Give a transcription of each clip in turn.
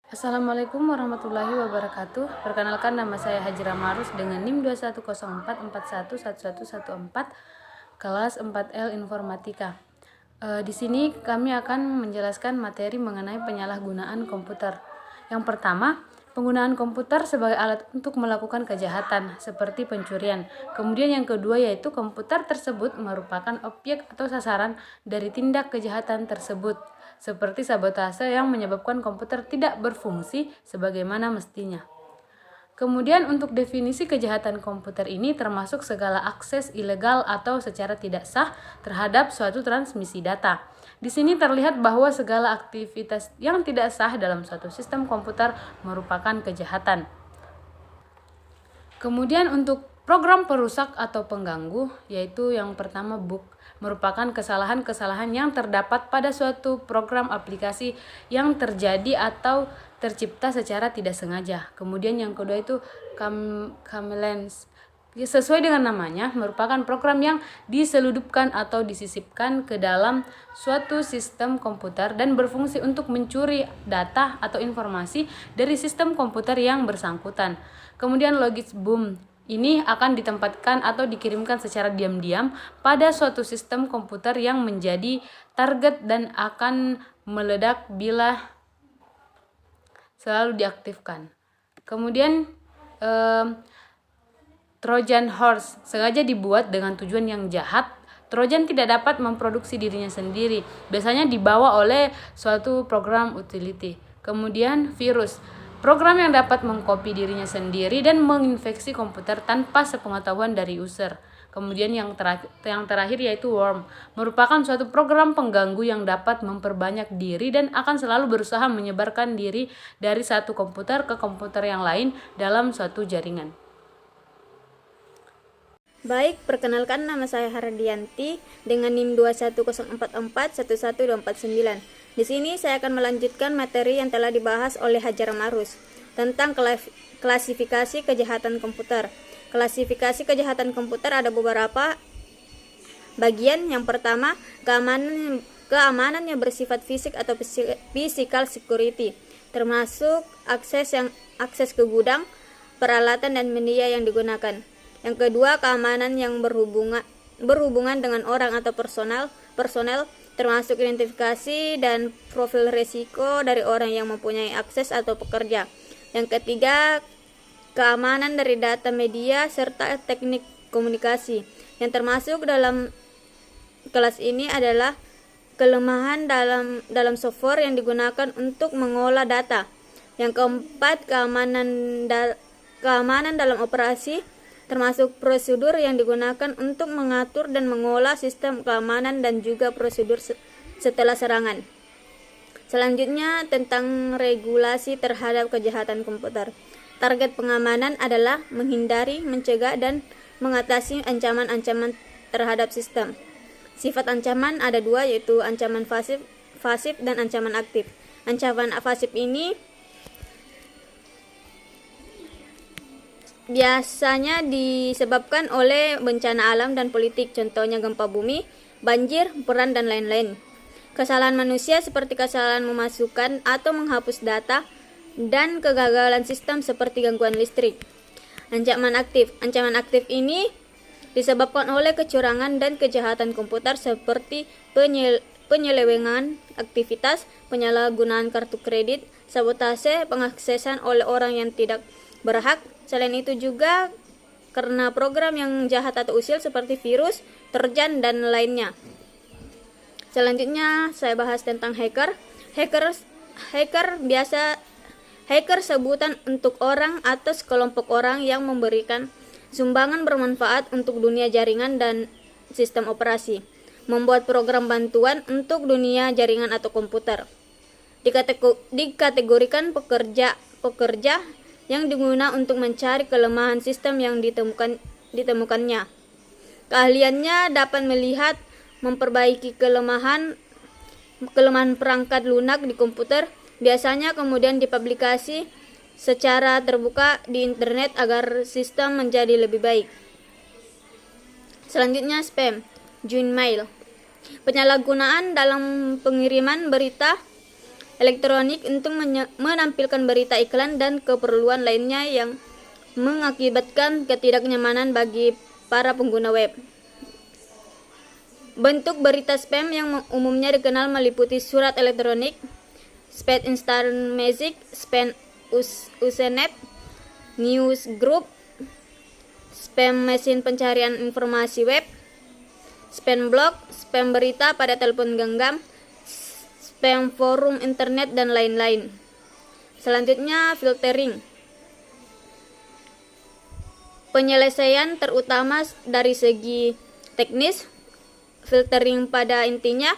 Assalamualaikum warahmatullahi wabarakatuh. Perkenalkan, nama saya Hajra Marus dengan NIM 2104411114 kelas 4L Informatika. Di sini kami akan menjelaskan materi mengenai penyalahgunaan komputer. Yang pertama, penggunaan komputer sebagai alat untuk melakukan kejahatan seperti pencurian. Kemudian yang kedua yaitu komputer tersebut merupakan objek atau sasaran dari tindak kejahatan tersebut, seperti sabotase yang menyebabkan komputer tidak berfungsi sebagaimana mestinya. Kemudian untuk definisi kejahatan komputer ini termasuk segala akses ilegal atau secara tidak sah terhadap suatu transmisi data. Di sini terlihat bahwa segala aktivitas yang tidak sah dalam suatu sistem komputer merupakan kejahatan. Kemudian untuk program perusak atau pengganggu, yaitu yang pertama bug, merupakan kesalahan-kesalahan yang terdapat pada suatu program aplikasi yang terjadi atau tercipta secara tidak sengaja. Kemudian yang kedua itu camelens. Sesuai dengan namanya, merupakan program yang diseludupkan atau disisipkan ke dalam suatu sistem komputer dan berfungsi untuk mencuri data atau informasi dari sistem komputer yang bersangkutan. Kemudian logis boom. Ini akan ditempatkan atau dikirimkan secara diam-diam pada suatu sistem komputer yang menjadi target dan akan meledak bila selalu diaktifkan. Kemudian Trojan horse sengaja dibuat dengan tujuan yang jahat. Trojan tidak dapat memproduksi dirinya sendiri, biasanya dibawa oleh suatu program utility. Kemudian virus, program yang dapat mengcopy dirinya sendiri dan menginfeksi komputer tanpa sepengetahuan dari user. Kemudian yang terakhir yaitu worm, merupakan suatu program pengganggu yang dapat memperbanyak diri dan akan selalu berusaha menyebarkan diri dari satu komputer ke komputer yang lain dalam suatu jaringan. Baik, perkenalkan, nama saya Hardianti dengan NIM 2104411249. Di sini saya akan melanjutkan materi yang telah dibahas oleh Hajar Marus tentang klasifikasi kejahatan komputer. Klasifikasi kejahatan komputer ada beberapa bagian. Yang pertama, keamanannya bersifat fisik atau physical security, termasuk akses ke gudang, peralatan dan media yang digunakan. Yang kedua, keamanan yang berhubungan dengan orang atau personel, termasuk identifikasi dan profil risiko dari orang yang mempunyai akses atau pekerja. Yang ketiga, keamanan dari data media serta teknik komunikasi. Yang termasuk dalam kelas ini adalah kelemahan dalam software yang digunakan untuk mengolah data. Yang keempat, keamanan dalam operasi, termasuk prosedur yang digunakan untuk mengatur dan mengolah sistem keamanan dan juga prosedur setelah serangan. Selanjutnya, tentang regulasi terhadap kejahatan komputer. Target pengamanan adalah menghindari, mencegah, dan mengatasi ancaman-ancaman terhadap sistem. Sifat ancaman ada dua, yaitu ancaman pasif dan ancaman aktif. Ancaman pasif ini biasanya disebabkan oleh bencana alam dan politik, contohnya gempa bumi, banjir, perang, dan lain-lain. Kesalahan manusia seperti kesalahan memasukkan atau menghapus data, dan kegagalan sistem seperti gangguan listrik. Ancaman aktif ini disebabkan oleh kecurangan dan kejahatan komputer seperti penyelewengan aktivitas, penyalahgunaan kartu kredit, sabotase, pengaksesan oleh orang yang tidak berhak. Selain itu juga karena program yang jahat atau usil seperti virus, trojan, dan lainnya. Selanjutnya saya bahas tentang hacker. Hacker sebutan untuk orang atau sekelompok orang yang memberikan sumbangan bermanfaat untuk dunia jaringan dan sistem operasi, membuat program bantuan untuk dunia jaringan atau komputer. Dikategorikan pekerja yang digunakan untuk mencari kelemahan sistem yang ditemukannya. Keahliannya dapat melihat, memperbaiki kelemahan perangkat lunak di komputer, biasanya kemudian dipublikasi secara terbuka di internet agar sistem menjadi lebih baik. Selanjutnya, spam, junk mail. Penyalahgunaan dalam pengiriman berita elektronik untuk menampilkan berita iklan dan keperluan lainnya yang mengakibatkan ketidaknyamanan bagi para pengguna web. Bentuk berita spam yang umumnya dikenal meliputi surat elektronik, spam instant message, spam SMS, news group, spam mesin pencarian informasi web, spam blog, spam berita pada telepon genggam, spam forum internet, dan lain-lain. Selanjutnya, filtering. Penyelesaian terutama dari segi teknis, filtering pada intinya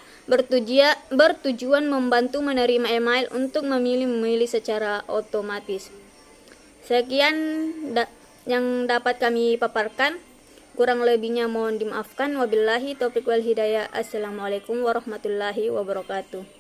bertujuan membantu menerima email untuk memilih secara otomatis. Sekian yang dapat kami paparkan. Kurang lebihnya mohon dimaafkan. Wabillahi taufiq wal hidayah. Assalamualaikum warahmatullahi wabarakatuh.